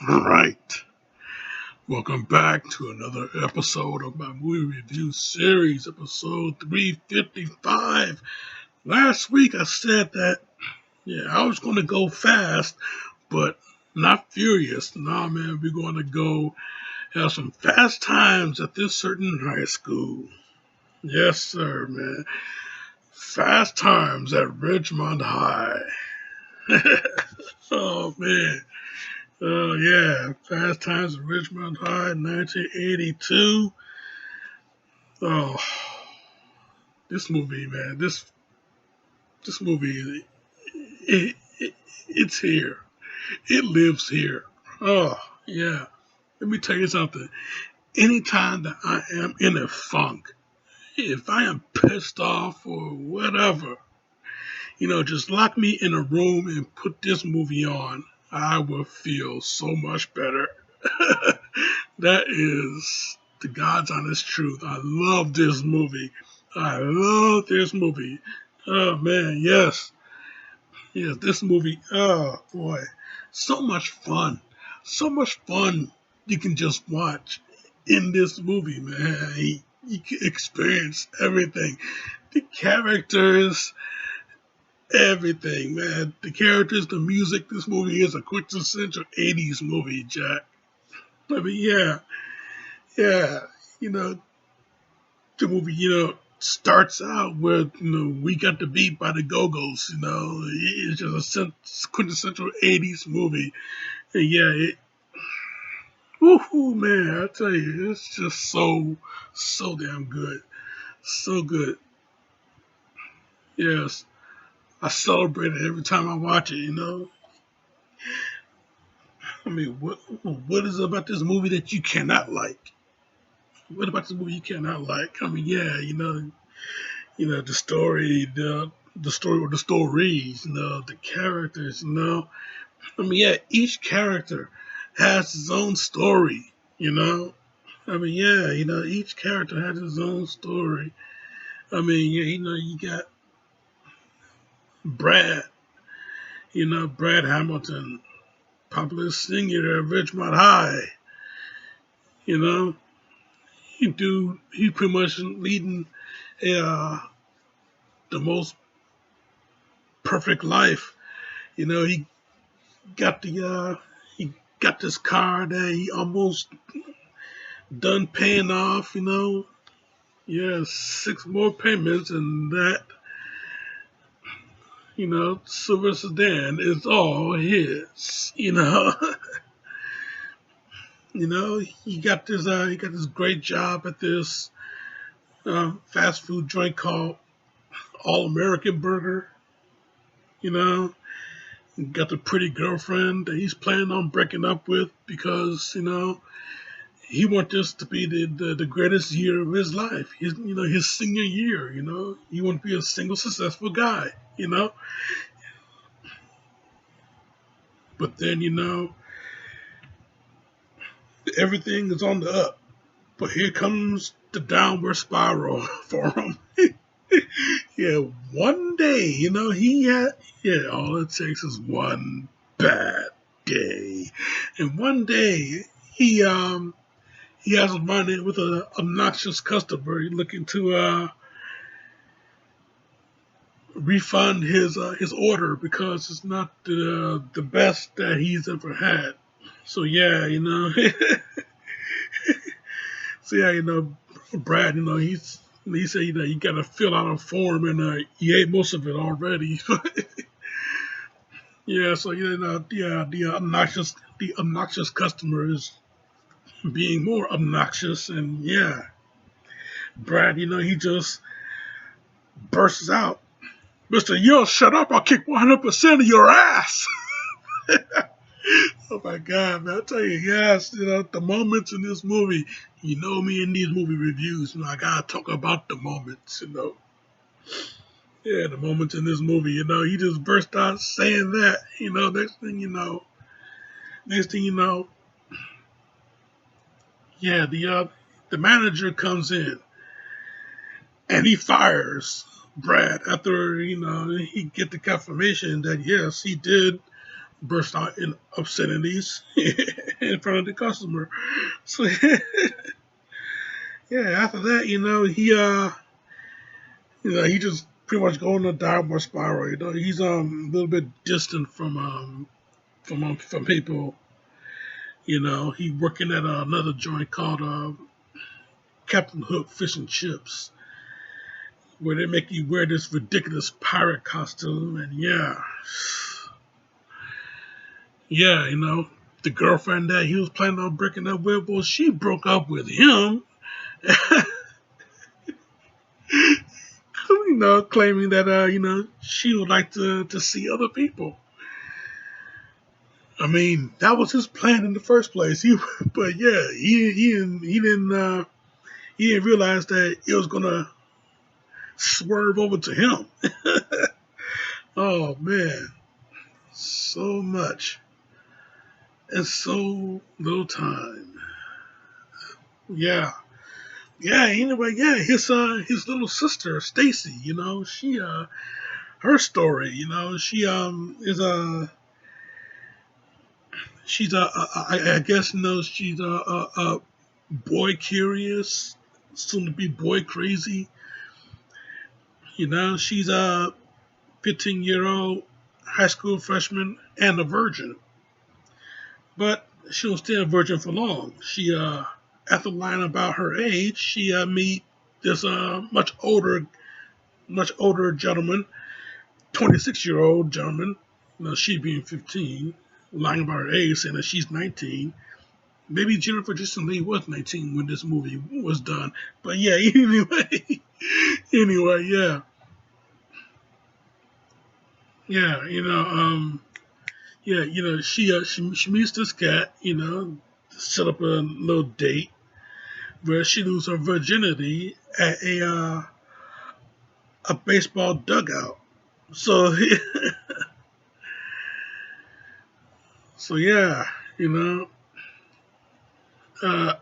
Right. Welcome back to another episode of my movie review series, episode 355. Last week I said that, I was going to go fast, but not furious. Nah, man, we're going to go have some fast times at this certain high school. Yes, sir, man. Fast times at Ridgemont High. Oh, man. Oh, yeah. Fast Times at Ridgemont High, 1982. Oh, this movie, man. This movie, it's here. It lives here. Oh, yeah. Let me tell you something. Anytime that I am in a funk, if I am pissed off or whatever, just lock me in a room and put this movie on. I will feel so much better. That is the God's honest truth. I love this movie. I love this movie. Oh man, yes. Yes, this movie, oh boy. So much fun. So much fun you can just watch in this movie, man. You can experience everything. The characters, everything, man. The characters, the music. This movie is a quintessential 80s movie, Jack. I mean, yeah. You know, the movie, starts out with, we got the beat by the Go-Go's, it's just a quintessential 80s movie. And yeah, woohoo, man, I tell you, it's just so damn good. So good. Yes. I celebrate it every time I watch it. I mean, what is it about this movie that you cannot like? What about this movie you cannot like? I mean, yeah, the story, the story or the stories, the characters, I mean, yeah, each character has his own story, I mean, yeah, each character has his own story. I mean, yeah, you got Brad, Brad Hamilton, popular singer at Ridgemont High, you know, he pretty much leading uh, the most perfect life. He got he got this car that he almost done paying off. Yeah, six more payments, and that silver sedan is all his. He got this great job at this fast food joint called All American Burger. You know, he got the pretty girlfriend that he's planning on breaking up with because he wants this to be the greatest year of his life. His senior year. He want to be a single successful guy. But then everything is on the up. But here comes the downward spiral for him. Yeah, one day, all it takes is one bad day. And one day he has a run-in with an obnoxious customer looking to refund his order because it's not the best that he's ever had. So yeah, so yeah, Brad, he said you got to fill out a form and he ate most of it already. Yeah, so yeah, the obnoxious customer is being more obnoxious, and yeah, Brad, he just bursts out, Mister, you don't shut up, I'll kick 100% of your ass. Oh my God, man! I tell you, yes, the moments in this movie. Me in these movie reviews, I gotta talk about the moments. Yeah, the moments in this movie. He just burst out saying that. Next thing you know, yeah, the manager comes in and he fires Brad after he get the confirmation that yes, he did burst out in obscenities in front of the customer. So yeah, after that, he just pretty much going on a downward spiral. He's a little bit distant from people. He working at another joint called Captain Hook Fish and Chips, where they make you wear this ridiculous pirate costume, and the girlfriend that he was planning on breaking up with, well, she broke up with him, claiming that she would like to see other people. I mean, that was his plan in the first place. But yeah, he didn't realize that it was gonna swerve over to him. Oh man, so much in so little time. Yeah, yeah. Anyway, yeah, his little sister Stacy. She her story. Is she's I guess she's a boy curious, soon to be boy crazy. She's a 15-year-old high school freshman and a virgin, but she don't stay a virgin for long. After lying about her age, she meet this much older gentleman, 26-year-old gentleman. She being 15, lying about her age, saying that she's 19. Maybe Jennifer Jason Leigh was 19 when this movie was done. But yeah, yeah, yeah, she meets this cat, set up a little date where she loses her virginity at a baseball dugout. So, so yeah, you know, uh,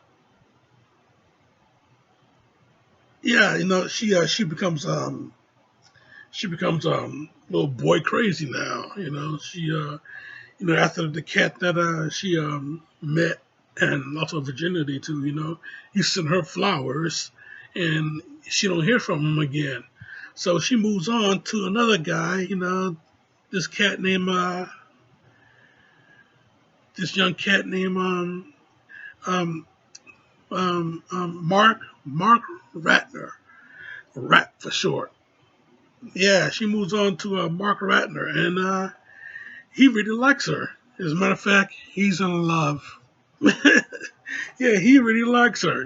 yeah, she becomes little boy crazy now. After the cat that she met and lost her virginity to, he sent her flowers, and she don't hear from him again. So she moves on to another guy, this cat named this young cat named um, Mark Ratner, Rat for short. Yeah, she moves on to Mark Ratner, and he really likes her. As a matter of fact, he's in love. Yeah, he really likes her.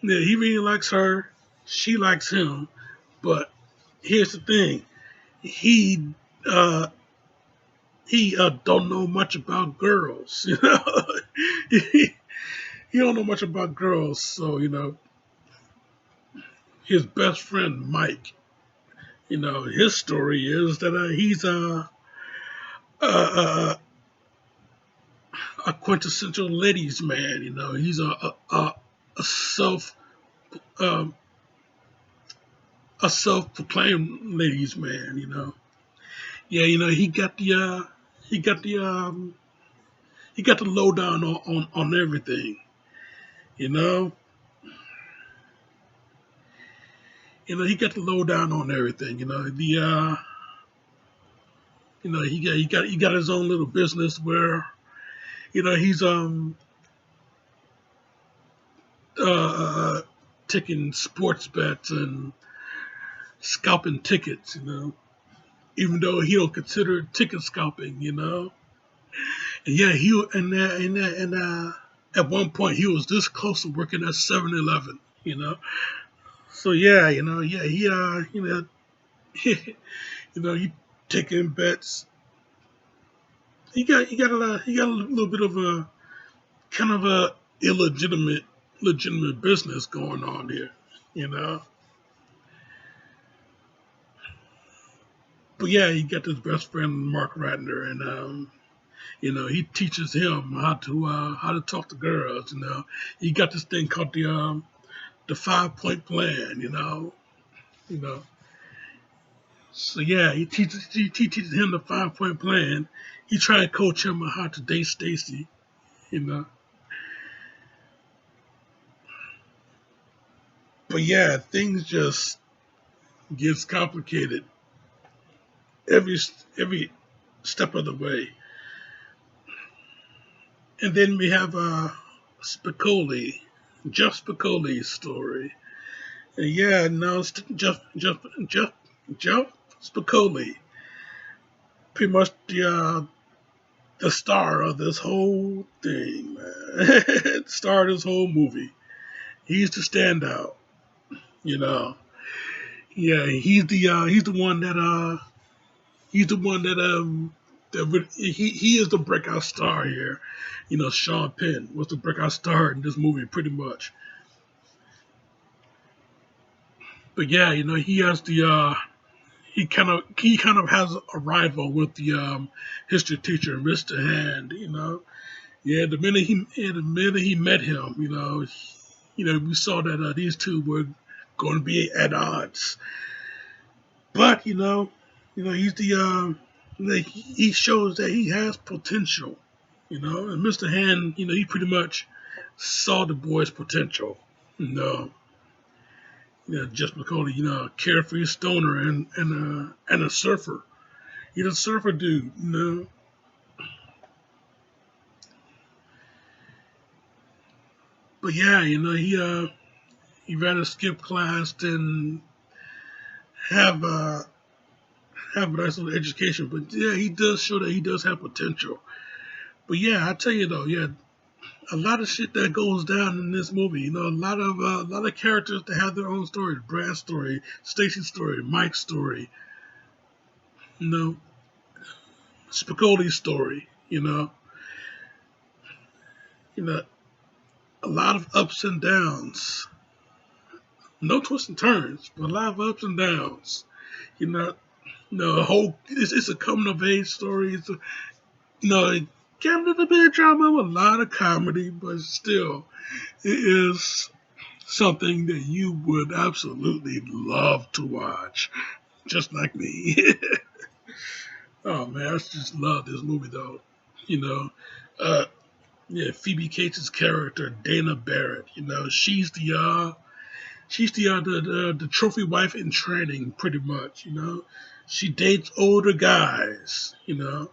Yeah, he really likes her. She likes him. But here's the thing: he uh, he don't know much about girls. He don't know much about girls. So his best friend Mike. His story is that he's a a quintessential ladies man. He's a self um, a self-proclaimed ladies man. Yeah, he got the he got the lowdown on everything. You know, he got the lowdown on everything. He got his own little business where he's uh taking sports bets and scalping tickets. Even though he don't consider it ticket scalping. And yeah, he and at one point he was this close to working at 7-Eleven. So yeah, he taking bets. He got a little bit of a kind of a legitimate business going on here. You know, but yeah, he got his best friend Mark Ratner, and he teaches him how to talk to girls. He got this thing called the 5-point plan. You know, So yeah, he teaches him the 5 point plan. He tried to coach him on how to date Stacy. You know, but yeah, things just gets complicated every every step of the way. And then we have Spicoli, Jeff Spicoli's story. And yeah, now it's Jeff Spicoli, pretty much the star of this whole thing, man. The star of this whole movie. He's the standout, you know. Yeah, he's the one he is the breakout star here. You know, Sean Penn was the breakout star in this movie, pretty much. But yeah, you know, he kind of has a rival with the history teacher, Mr. Hand. You know, the minute he met him, we saw that these two were going to be at odds. But he's he shows that he has potential. And Mr. Hand, he pretty much saw the boy's potential. You know, just because a carefree stoner and a surfer. He's a surfer dude. But yeah, he rather skip class than have a have a nice little education. But yeah, he does show that he does have potential. But yeah, I tell you though, yeah, a lot of shit that goes down in this movie. A lot of characters that have their own story. Brad's story, Stacy's story, Mike's story. You know, Spicoli's story. You know, a lot of ups and downs. No twists and turns, but a lot of ups and downs. You know, the whole it's a coming of age story. It can be a bit of drama, a lot of comedy, but still, it is something that you would absolutely love to watch, just like me. Oh man, I just love this movie though. You know, uh, yeah, Phoebe Cates' character Dana Barrett. She's the trophy wife in training, pretty much. She dates older guys. At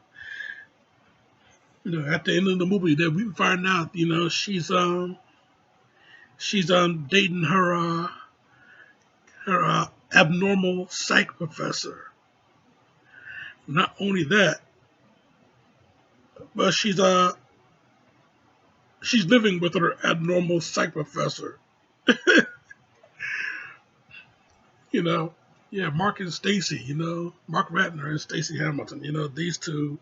the end of the movie, that we find out, she's dating her abnormal psych professor. Not only that, but she's living with her abnormal psych professor. You know, yeah, Mark and Stacy. Mark Ratner and Stacy Hamilton. These two,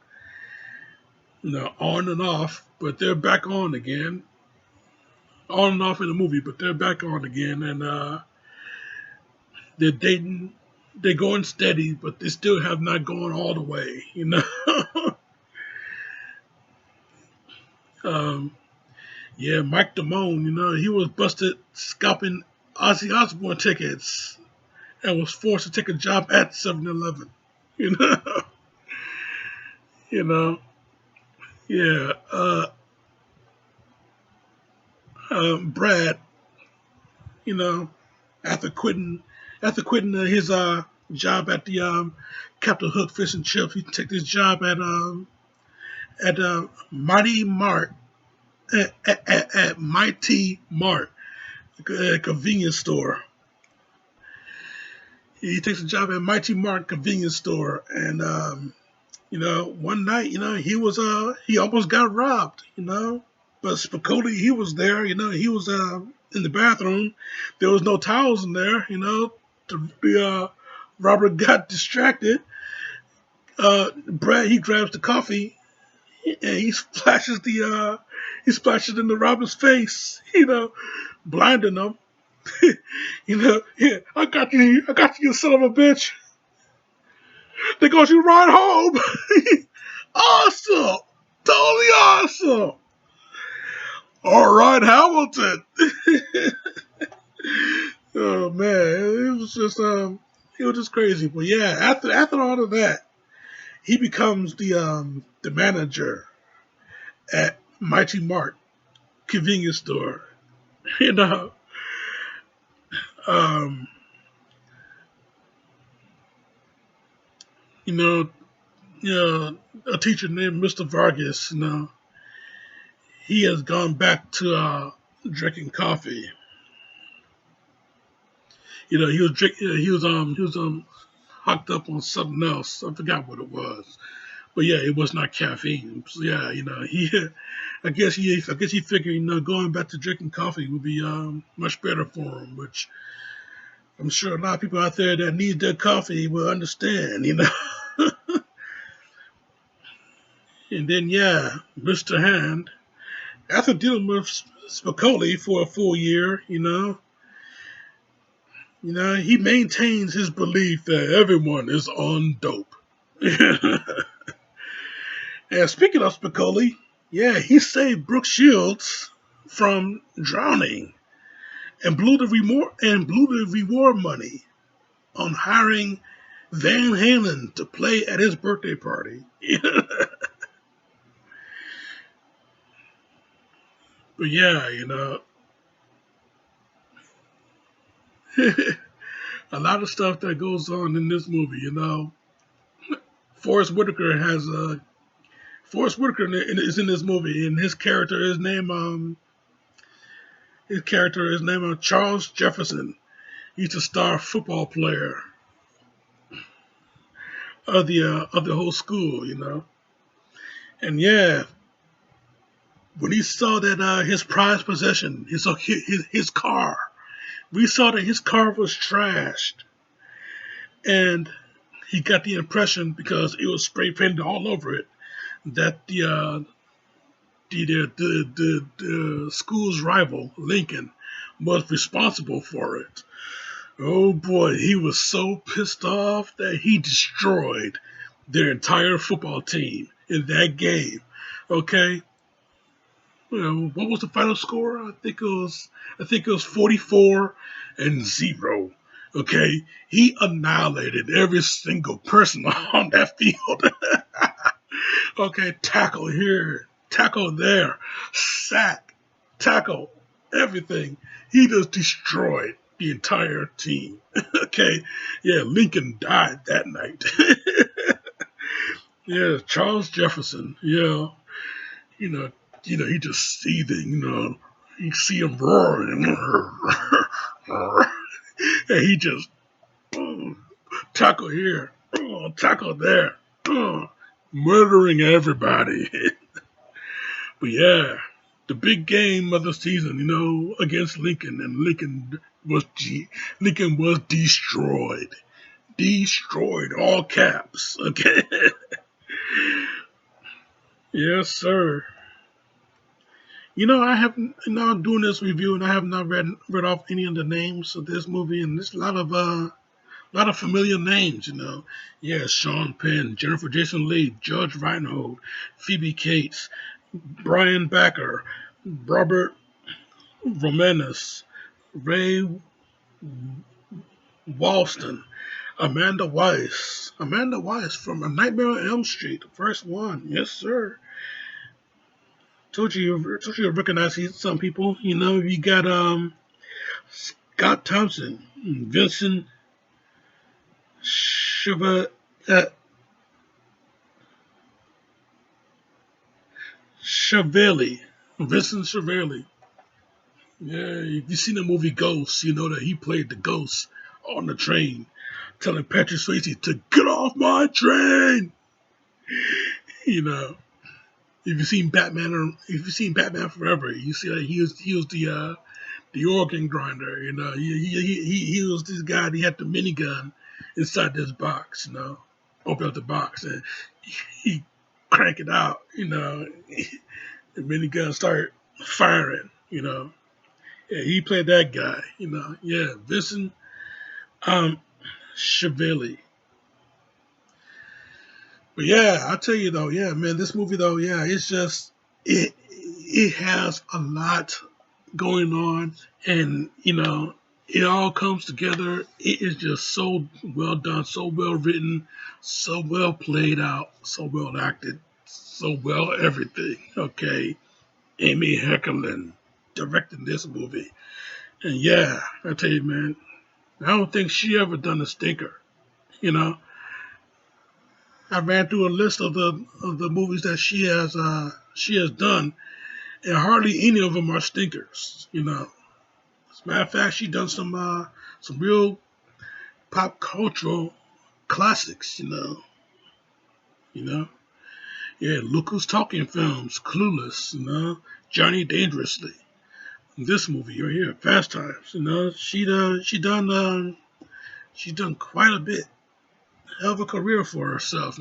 on and off, but they're back on again. On and off in the movie, but they're back on again, and they're dating. They're going steady, but they still have not gone all the way. um, yeah, Mike Damone. He was busted scalping Ozzy Osbourne tickets and was forced to take a job at 7-Eleven. You know, you know, yeah. Brad, you know, after quitting, his job at the Captain Hook Fish and Chips, he took this job at Mighty Mart at Mighty Mart, a convenience store. He takes a job at Mighty Mart convenience store, and one night, he almost got robbed, but Spicoli, he was there, he was in the bathroom. There was no towels in there, the robber got distracted. Brad, he grabs the coffee and he splashes in the robber's face, blinding him. Yeah, I got you, you son of a bitch. They got you right home. Awesome. Totally awesome. All right, Hamilton. Oh man, it was just It was just crazy. But yeah, after all of that, he becomes the manager at Mighty Mart convenience store. You know, um, you know, you know, a teacher named Mr. Vargas. He has gone back to drinking coffee. He was hooked up on something else. I forgot what it was, but yeah, it was not caffeine. So yeah, he I guess he figured going back to drinking coffee would be much better for him, which I'm sure a lot of people out there that need their coffee will understand. And then yeah, Mr. Hand, after dealing with Spicoli for a full year, he maintains his belief that everyone is on dope. And speaking of Spicoli, yeah, he saved Brooke Shields from drowning and blew the reward money on hiring Van Halen to play at his birthday party. But yeah, a lot of stuff that goes on in this movie. Forrest Whitaker has a Forrest Whitaker is in this movie, and his character is named Charles Jefferson. He's a star football player of the whole school. And yeah, when he saw that his prized possession, his car, we saw that his car was trashed, and he got the impression because it was spray painted all over it that the school's rival Lincoln was responsible for it. Oh boy, he was so pissed off that he destroyed their entire football team in that game. Okay, what was the final score? I think it was 44-0. Okay, he annihilated every single person on that field. Okay, tackle here, tackle there, sack, tackle, everything. He just destroyed the entire team. Okay, yeah, Lincoln died that night. Yeah, Charles Jefferson. Yeah, you know, he just seething. You see him roaring, and he just tackle here, tackle there, murdering everybody. But yeah, the big game of the season, against Lincoln, and Lincoln was destroyed, all caps. Okay, yes, sir. I have now doing this review, and I have not read off any of the names of this movie, and there's a lot of familiar names. Yeah, Sean Penn, Jennifer Jason Leigh, Judge Reinhold, Phoebe Cates, Brian Backer, Robert Romanus, Ray Walston, Amanda Weiss from A Nightmare on Elm Street, the first one. Yes, sir. Told you recognize some people. You got Scott Thompson, Vincent Chiva, uh, Chiavelli, Vincent Chiavelli. Yeah, if you've seen the movie Ghost, you know that he played the ghost on the train, telling Patrick Swayze to get off my train. You know, if you've seen Batman Forever, you see that he was the organ grinder. He was this guy. He had the minigun inside this box. Open up the box and he crank it out. The minigun started firing. Yeah, he played that guy. Yeah, Vincent Chiavelli. But yeah, I tell you though, yeah, man, this movie though, yeah, it has a lot going on, and It all comes together. It is just so well done, so well written, so well played out, so well acted, so well everything. Okay, Amy Heckerling directing this movie, and yeah, I tell you, man, I don't think she ever done a stinker. You know, I ran through a list of the movies that she has done, and hardly any of them are stinkers. As a matter of fact, she done some real pop cultural classics. You know, yeah, Look Who's Talking films, Clueless. Johnny Dangerously. This movie right here, Fast Times. She's done quite a bit, hell of a career for herself.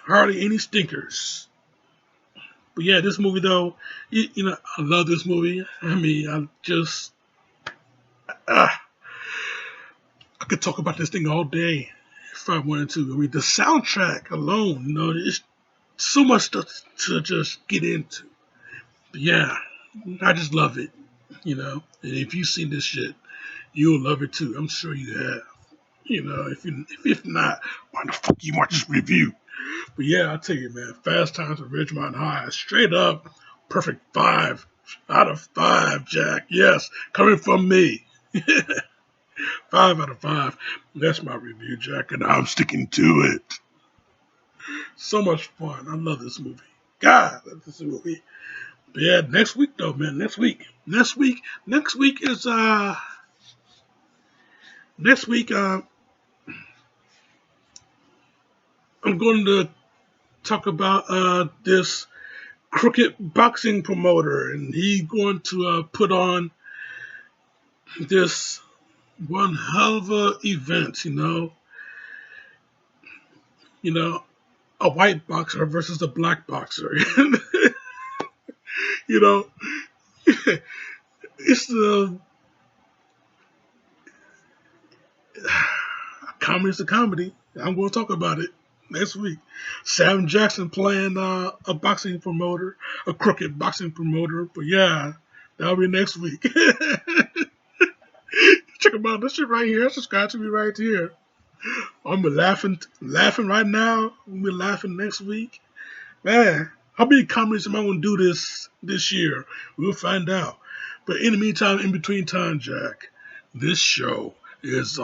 Hardly any stinkers. But yeah, this movie though, I love this movie. I mean, ah, I could talk about this thing all day if I wanted to. I mean, the soundtrack alone, it's so much to just get into. But yeah, I just love it. And if you've seen this shit, you'll love it too. I'm sure you have. If not, why the fuck you watch this review? But yeah, I'll tell you, man, Fast Times at Ridgemont High, straight up, perfect 5 out of 5, Jack. Yes, coming from me. 5 out of 5. That's my review, Jack, and I'm sticking to it. So much fun. I love this movie. God, I love this movie. But yeah, next week though, man. Next week is next week. I'm going to talk about this crooked boxing promoter, and he's going to put on this one hell of a event. You know, a white boxer versus a black boxer. you know, it's the comedy's a comedy. I'm going to talk about it next week. Sam Jackson playing a boxing promoter, a crooked boxing promoter. But yeah, that'll be next week. Check about this shit right here. Subscribe to me right here. I'm be laughing right now. I'm be laughing next week. Man, how many comedies am I going to do this year? We'll find out. But in the meantime, in between time, Jack, this show is